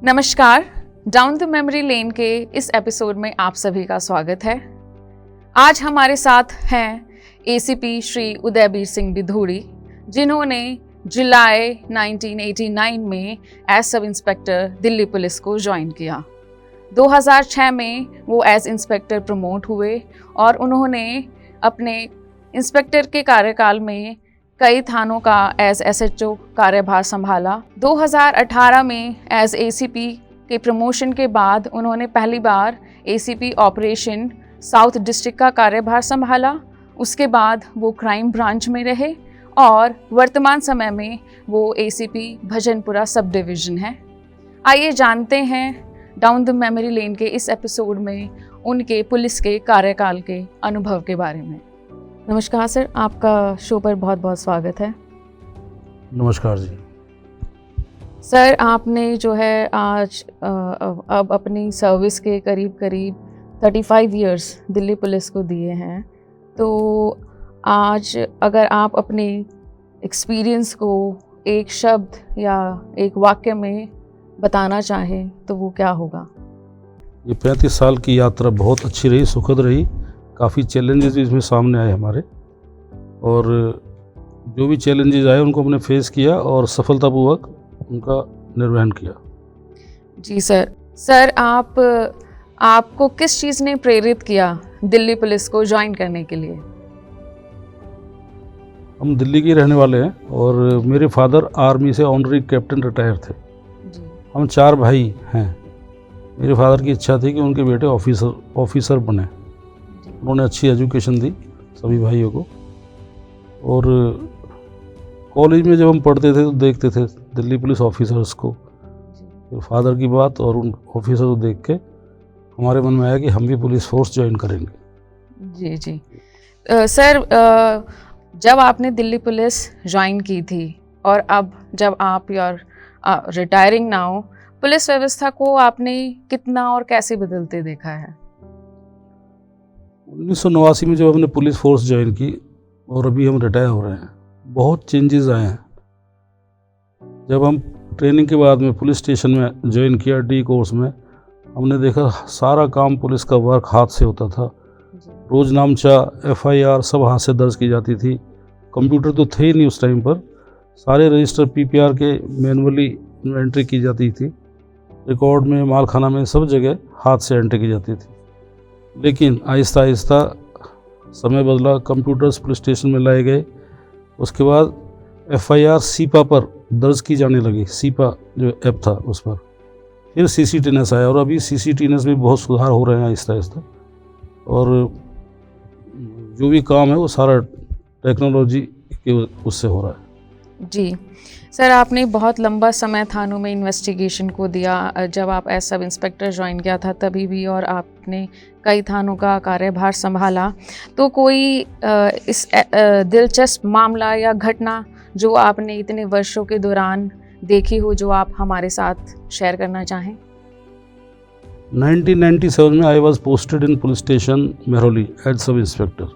नमस्कार, down the memory lane के इस एपिसोड में आप सभी का स्वागत है। आज हमारे साथ हैं एसीपी श्री उदयबीर सिंह बिधूड़ी, जिन्होंने जुलाई 1989 में as sub inspector Delhi police को ज्वाइन किया। 2006 में वो एज इंस्पेक्टर प्रमोट हुए और उन्होंने अपने इंस्पेक्टर के कार्यकाल में कई थानों का एज एसएचओ कार्यभार संभाला। 2018 में एज एसीपी के प्रमोशन के बाद उन्होंने पहली बार एसीपी ऑपरेशन साउथ डिस्ट्रिक्ट का कार्यभार संभाला। उसके बाद वो क्राइम ब्रांच में रहे और वर्तमान समय में वो एसीपी भजनपुरा सब डिवीज़न है। आइए जानते हैं डाउन द मेमोरी लेन के इस एपिसोड में उनके पुलिस के कार्यकाल के अनुभव के बारे में। नमस्कार सर, आपका शो पर बहुत बहुत स्वागत है। नमस्कार जी। सर, आपने जो है आज अब अपनी सर्विस के करीब 35 इयर्स दिल्ली पुलिस को दिए हैं, तो आज अगर आप अपने एक्सपीरियंस को एक शब्द या एक वाक्य में बताना चाहें तो वो क्या होगा? ये 35 साल की यात्रा बहुत अच्छी रही, सुखद रही। काफ़ी चैलेंजेस भी इसमें सामने आए हमारे, और जो भी चैलेंजेस आए उनको हमने फेस किया और सफलतापूर्वक उनका निर्वहन किया। जी सर, आपको किस चीज़ ने प्रेरित किया दिल्ली पुलिस को ज्वाइन करने के लिए? हम दिल्ली के रहने वाले हैं और मेरे फादर आर्मी से ऑनरी कैप्टन रिटायर थे। हम 4 भाई हैं। मेरे फादर की इच्छा थी कि उनके बेटे ऑफिसर बने। उन्होंने अच्छी एजुकेशन दी सभी भाइयों को, और कॉलेज में जब हम पढ़ते थे तो देखते थे दिल्ली पुलिस ऑफिसर्स को। फिर फादर की बात और उन ऑफिसर को देख के हमारे मन में आया कि हम भी पुलिस फोर्स ज्वाइन करेंगे। जी। सर, जब आपने दिल्ली पुलिस ज्वाइन की थी और अब जब आप रिटायरिंग नाउ, पुलिस व्यवस्था को आपने कितना और कैसे बदलते देखा है? 1989 में जब हमने पुलिस फोर्स ज्वाइन की और अभी हम रिटायर हो रहे हैं, बहुत चेंजेस आए हैं। जब हम ट्रेनिंग के बाद में पुलिस स्टेशन में ज्वाइन किया डी कोर्स में, हमने देखा सारा काम पुलिस का वर्क हाथ से होता था। रोज नामचा, एफआईआर सब हाथ से दर्ज की जाती थी। कंप्यूटर तो थे ही नहीं उस टाइम पर। सारे रजिस्टर पीपीआर के मैनुअली एंट्री की जाती थी। रिकॉर्ड में, मालखाना में, सब जगह हाथ से एंट्री की जाती थी। लेकिन आहिस्ता आहिस्ता समय बदला, कंप्यूटर्स पुलिस स्टेशन में लाए गए। उसके बाद एफआईआर सीपा पर दर्ज की जाने लगी। सीपा जो ऐप था उस पर। फिर सीसीटीएनएस आया और अभी सीसीटीएनएस में बहुत सुधार हो रहे हैं आहिस्ता आहिस्ता, और जो भी काम है वो सारा टेक्नोलॉजी के उससे हो रहा है। जी सर, आपने बहुत लंबा समय थानों में इन्वेस्टिगेशन को दिया। जब आप एज सब इंस्पेक्टर ज्वाइन किया था तभी भी, और आपने कई थानों का कार्यभार संभाला, तो कोई इस दिलचस्प मामला या घटना जो आपने इतने वर्षों के दौरान देखी हो, जो आप हमारे साथ शेयर करना चाहें? 1997 में I was posted in police station Mehrauli as sub inspector.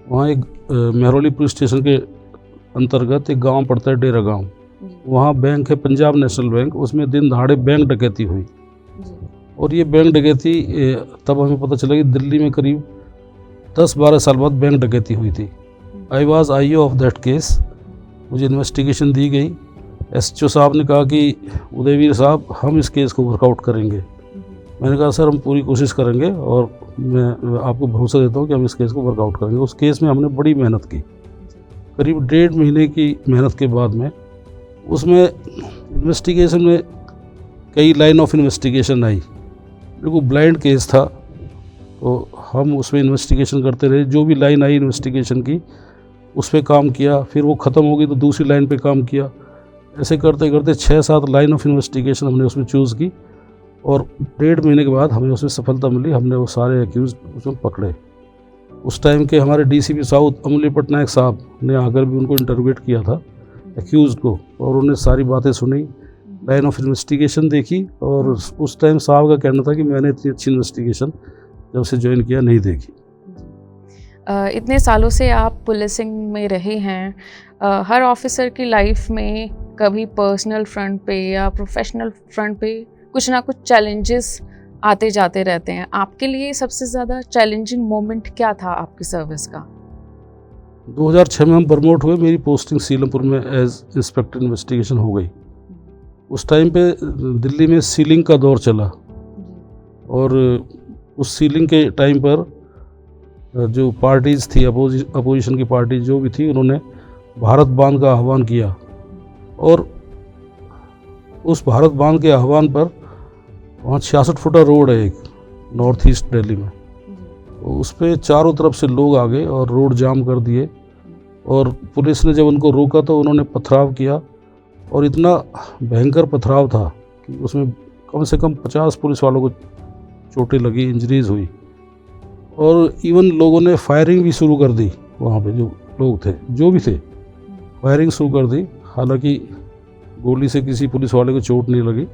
वहाँ एक मेहरौली पुलिस स्टेशन के अंतर्गत एक गांव पड़ता है, डेरा गांव। वहाँ बैंक है पंजाब नेशनल बैंक। उसमें दिन दहाड़े बैंक डकैती हुई, और ये बैंक डकैती तब हमें पता चला कि दिल्ली में करीब 10-12 साल बाद बैंक डकैती हुई थी। I was IO of that case. मुझे इन्वेस्टिगेशन दी गई। एसएचओ साहब ने कहा कि उदयवीर साहब, हम इस केस को वर्कआउट करेंगे। मैंने कहा सर, हम पूरी कोशिश करेंगे और मैं आपको भरोसा देता हूँ कि हम इस केस को वर्कआउट करेंगे। उस केस में हमने बड़ी मेहनत की। करीब 1.5 महीने की मेहनत के बाद में उसमें इन्वेस्टिगेशन में कई लाइन ऑफ इन्वेस्टिगेशन आई। बिल्कुल ब्लाइंड केस था, तो हम उसमें इन्वेस्टिगेशन करते रहे। जो भी लाइन आई इन्वेस्टिगेशन की उस पर काम किया। फिर वो ख़त्म हो गई तो दूसरी लाइन पे काम किया। ऐसे करते करते 6-7 लाइन ऑफ इन्वेस्टिगेशन हमने उसमें चूज़ की, और 1.5 महीने के बाद हमें उसमें सफलता मिली। हमने वो सारे एक्यूज उसमें पकड़े। उस टाइम के हमारे डीसीपी साउथ अमूल्य पटनायक साहब ने आकर भी उनको इंटरोगेट किया था एक्यूज को, और उन्होंने सारी बातें सुनी, लाइन ऑफ इन्वेस्टिगेशन देखी। और उस टाइम साहब का कहना था कि मैंने इतनी अच्छी इन्वेस्टिगेशन जब से ज्वाइन किया नहीं देखी। इतने सालों से आप पुलिसिंग में रहे हैं, हर ऑफिसर की लाइफ में कभी पर्सनल फ्रंट पे या प्रोफेशनल फ्रंट पे कुछ ना कुछ चैलेंजेस आते जाते रहते हैं। आपके लिए सबसे ज़्यादा चैलेंजिंग मोमेंट क्या था आपकी सर्विस का? 2006 में हम प्रमोट हुए, मेरी पोस्टिंग सीलमपुर में एज इंस्पेक्टर इन्वेस्टिगेशन हो गई। उस टाइम पे दिल्ली में सीलिंग का दौर चला और उस सीलिंग के टाइम पर जो पार्टीज़ थी, अपोजिशन की पार्टी जो भी थी, उन्होंने भारत बांध का आह्वान किया और उस भारत बांध के आह्वान पर वहाँ 66 फुटा रोड है एक नॉर्थ ईस्ट दिल्ली में, तो उस पर चारों तरफ से लोग आ गए और रोड जाम कर दिए और पुलिस ने जब उनको रोका तो उन्होंने पथराव किया और इतना भयंकर पथराव था कि उसमें कम से कम 50 पुलिस वालों को चोटें लगी, इंजरीज हुई और इवन लोगों ने फायरिंग भी शुरू कर दी। वहाँ पे जो लोग थे, जो भी थे, फायरिंग शुरू कर दी। हालांकि गोली से किसी पुलिस वाले को चोट नहीं लगी,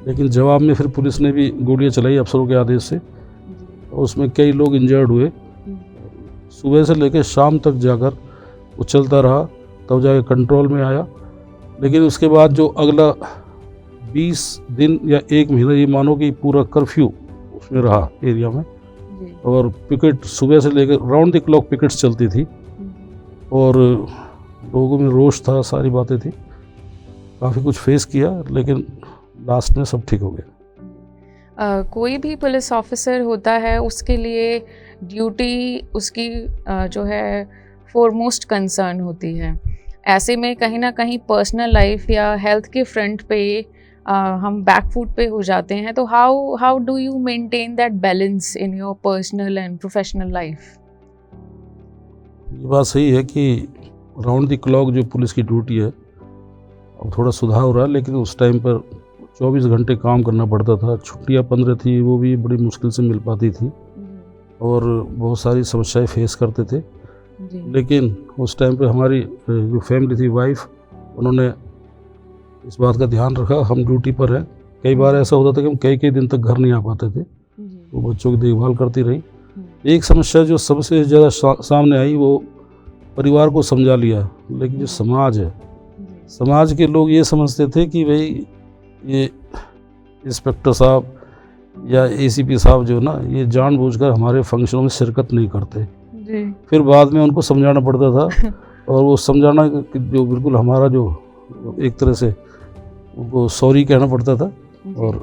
लेकिन जवाब में फिर पुलिस ने भी गोलियां चलाई अफसरों के आदेश से और उसमें कई लोग इंजर्ड हुए। सुबह से लेकर शाम तक जाकर वो चलता रहा, तब जाकर कंट्रोल में आया। लेकिन उसके बाद जो अगला 20 दिन या 1 महीना, ये मानो कि पूरा कर्फ्यू उसमें रहा एरिया में और पिकेट सुबह से लेकर राउंड द क्लॉक पिकेट्स चलती थी और लोगों में रोष था, सारी बातें थी। काफ़ी कुछ फेस किया लेकिन लास्ट में सब ठीक हो गया। कोई भी पुलिस ऑफिसर होता है, उसके लिए ड्यूटी उसकी जो है फोरमोस्ट कंसर्न होती है। ऐसे में कहीं ना कहीं पर्सनल लाइफ या हेल्थ के फ्रंट पे हम बैकफुट पे हो जाते हैं। तो how do you maintain that balance in your personal and professional life? ये बात सही है कि राउंड द क्लॉक जो पुलिस की ड्यूटी है, अब थोड़ा सुधार हो रहा है, लेकिन उस टाइम पर 24 घंटे काम करना पड़ता था। छुट्टियां 15 थी, वो भी बड़ी मुश्किल से मिल पाती थी और बहुत सारी समस्याएं फेस करते थे। लेकिन उस टाइम पे हमारी जो फैमिली थी, वाइफ, उन्होंने इस बात का ध्यान रखा, हम ड्यूटी पर हैं। कई बार ऐसा होता था कि हम कई दिन तक घर नहीं आ पाते थे, वो बच्चों की देखभाल करती रही। एक समस्या जो सबसे ज़्यादा सामने आई, वो परिवार को समझा लिया, लेकिन जो समाज है, समाज के लोग ये समझते थे कि भाई ये इंस्पेक्टर साहब या एसीपी साहब जो ना, ये जानबूझकर हमारे फंक्शनों में शिरकत नहीं करते। फिर बाद में उनको समझाना पड़ता था और वो समझाना जो बिल्कुल हमारा जो एक तरह से उनको सॉरी कहना पड़ता था और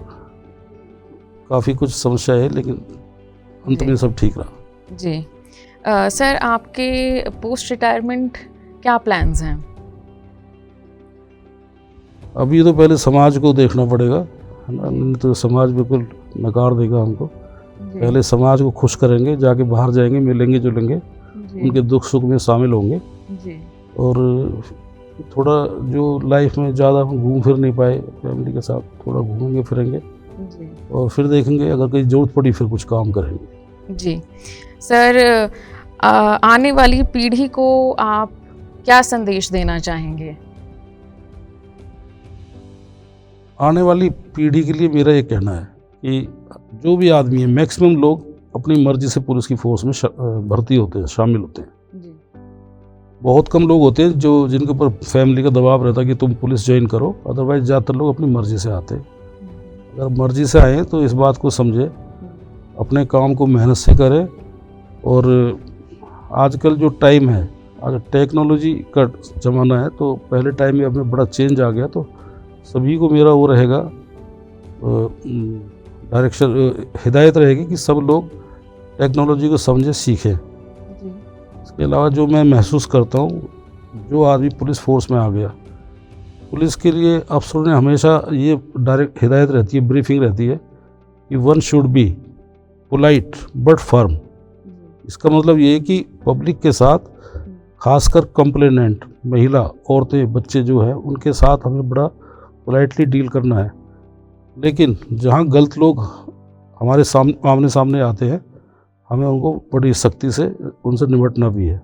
काफ़ी कुछ समस्या है, लेकिन अंत में सब ठीक रहा। जी सर, आपके पोस्ट रिटायरमेंट क्या प्लान्स हैं? अभी तो पहले समाज को देखना पड़ेगा, है ना, नहीं तो समाज बिल्कुल नकार देगा हमको। पहले समाज को खुश करेंगे, जाके बाहर जाएंगे, मिलेंगे जुलेंगे, उनके दुख सुख में शामिल होंगे और थोड़ा जो लाइफ में ज़्यादा हम घूम फिर नहीं पाए फैमिली के साथ, थोड़ा घूमेंगे फिरेंगे और फिर देखेंगे, अगर कहीं ज़रूरत पड़ी फिर कुछ काम करेंगे। जी सर, आने वाली पीढ़ी को आप क्या संदेश देना चाहेंगे? आने वाली पीढ़ी के लिए मेरा ये कहना है कि जो भी आदमी है, मैक्सिमम लोग अपनी मर्जी से पुलिस की फोर्स में भर्ती होते हैं, शामिल होते हैं। बहुत कम लोग होते हैं जो जिनके ऊपर फैमिली का दबाव रहता है कि तुम पुलिस ज्वाइन करो, अदरवाइज ज़्यादातर लोग अपनी मर्जी से आते हैं। अगर मर्जी से आए तो इस बात को समझे, अपने काम को मेहनत से करें। और आजकल जो टाइम है, अगर टेक्नोलॉजी का ज़माना है, तो पहले टाइम में अब में बड़ा चेंज आ गया। तो सभी को मेरा वो रहेगा, डायरेक्शन, हिदायत रहेगी कि सब लोग टेक्नोलॉजी को समझे, सीखें। इसके अलावा जो मैं महसूस करता हूँ, जो आदमी पुलिस फोर्स में आ गया, पुलिस के लिए अफसरों ने हमेशा ये डायरेक्ट हिदायत रहती है, ब्रीफिंग रहती है कि one should be polite but firm. इसका मतलब ये है कि पब्लिक के साथ, खासकर कंप्लेनेंट, महिला, औरतें, बच्चे जो है, उनके साथ हमें बड़ा पोलाइटली डील करना है। लेकिन जहाँ गलत लोग हमारे आमने सामने आते हैं, हमें उनको बड़ी सख्ती से उनसे निपटना भी है।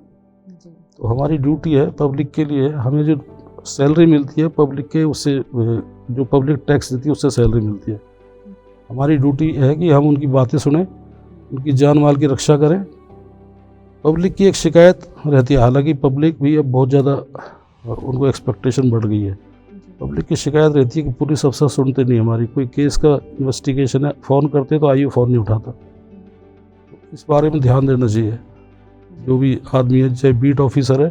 तो हमारी ड्यूटी है पब्लिक के लिए, हमें जो सैलरी मिलती है पब्लिक के, उससे जो पब्लिक टैक्स देती है उससे सैलरी मिलती है। हमारी ड्यूटी है कि हम उनकी बातें सुने, उनकी जान माल की रक्षा करें। पब्लिक की एक शिकायत रहती है, हालांकि पब्लिक भी अब बहुत ज़्यादा, उनको एक्सपेक्टेशन बढ़ गई है पब्लिक की शिकायत रहती है कि पुलिस अफसर सुनते नहीं हमारी, कोई केस का इन्वेस्टिगेशन है, फ़ोन करते तो आईओ फ़ोन नहीं उठाता। इस बारे में ध्यान देना चाहिए। जो भी आदमी है, चाहे बीट ऑफिसर है,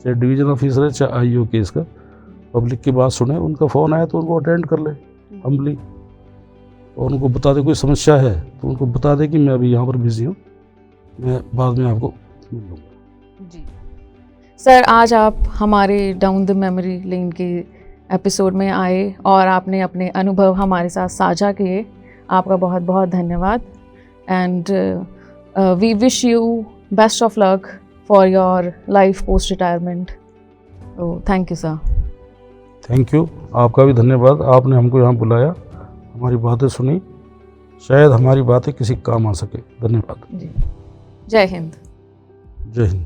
चाहे डिवीज़न ऑफिसर है, चाहे आईओ केस का, पब्लिक की बात सुने, उनका फ़ोन आया तो उनको अटेंड कर ले हम्बली, और उनको बता दे कोई समस्या है तो उनको बता दे कि मैं अभी यहाँ पर बिज़ी हूँ, मैं बाद में आपको मिल लूँगा। जी सर, आज आप हमारे डाउन द मेमोरी लेन के एपिसोड में आए और आपने अपने अनुभव हमारे साथ साझा किए। आपका बहुत बहुत धन्यवाद। And we wish you best of luck for your life post retirement. Thank you sir. Thank you, आपका भी धन्यवाद। आपने हमको यहाँ बुलाया, हमारी बातें सुनी, शायद हमारी बातें किसी काम आ सके। धन्यवाद। जी, जय हिंद। जय हिंद।